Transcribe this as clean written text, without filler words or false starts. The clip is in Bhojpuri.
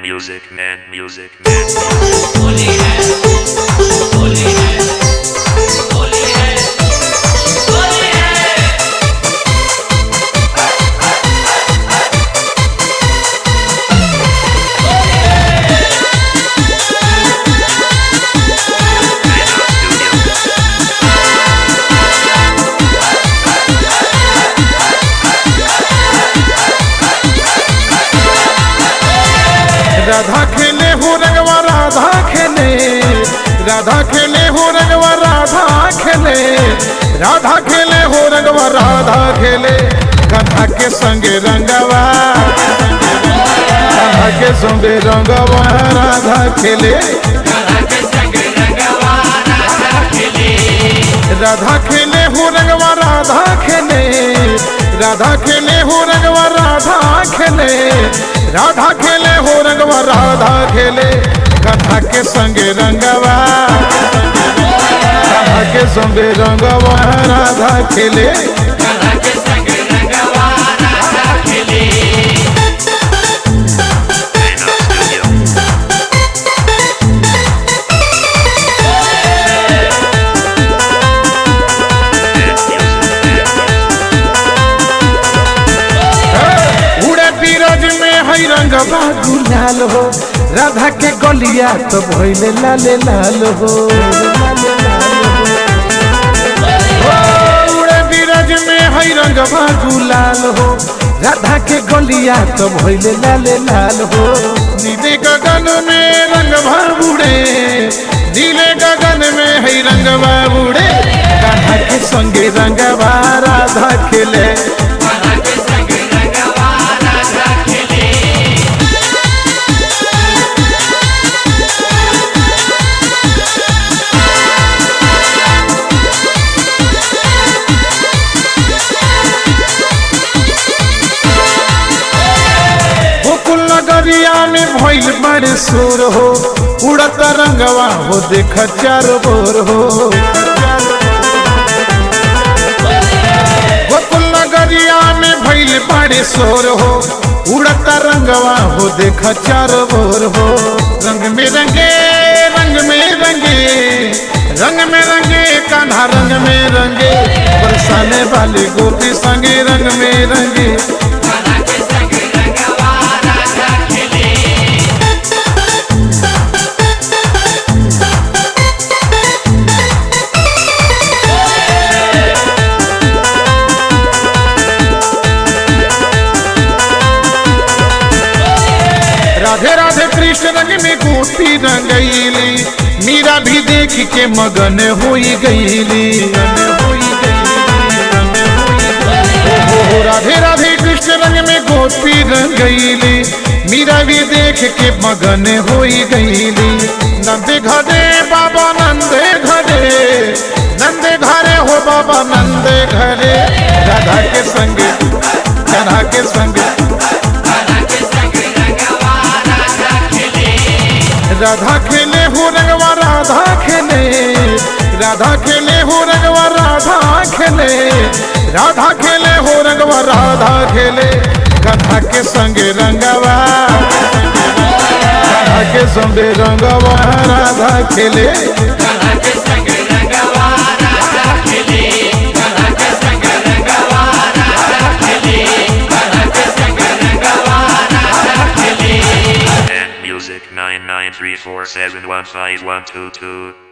music, man, music, man. Holi है, होली है, होली है, होली है। राधा खेले हो रंगवा राधा खेले, राधा खेले हो रंगवा राधा खेले, राधा खेले हो रंगवा राधा खेले, राधा के संगे रंगवा, राधा के संगे रंगवा राधा खेले, राधा खेले हो रंगवा राधा खेले, राधा खेले हो रंगवा राधा खेले, राधा खेले हो रंगवा राधा खेले, राधा के संगे रंगवा, राधा के संगे रंगवा राधा खेले, राधा के संगे रंगवा राधा खेले। रंगवा गुलाल हो राधा के गलिया तो भइले लाले लाल हो, उड़े बीरज में है रंगवा गुलाल हो राधा के गलिया तो भइले लाले लाल हो। नीले गगन में रंगवा उड़े, नीले गगन में है रंगवा उड़े, राधा के संगे रंगवा राधा खेले, नगरिया में भइल बड़े शोर हो, उड़त रंगवा हो देख चारों ओर हो, गोकुल नगरिया में भइल बड़े शोर हो, उड़त रंगवा हो देख चारों ओर हो। रंग में रंगे, रंग में रंगे, रंग में रंगे कान्हा रंग में रंगे, बरसाने वाले गोपी संगे रंग में रंगे, राधे राधे कृष्ण रंग में गोपी रंगैली, मीरा भी देख के मगन होई गईली, राधे राधे कृष्ण रंग में गोपी रंगैली, मीरा भी देख के मगन होई गईली। नंदे घरे बाबा नंदे घरे, नंदे घरे हो बाबा नंदे घरे, राधा के संगे, राधा के संगे, राधा खेले हो रंगवा राधा खेले, राधा खेले हो रंगवा राधा खेले, राधा खेले हो रंगवा राधा खेले, राधा के संगे रंगवा, राधा के संगे रंगवा राधा खेले, राधा के संगे रंगवा राधा खेले, राधा के संगे रंगवा राधा खेले, राधा के संगे रंगवा राधा खेले। Music 99347151222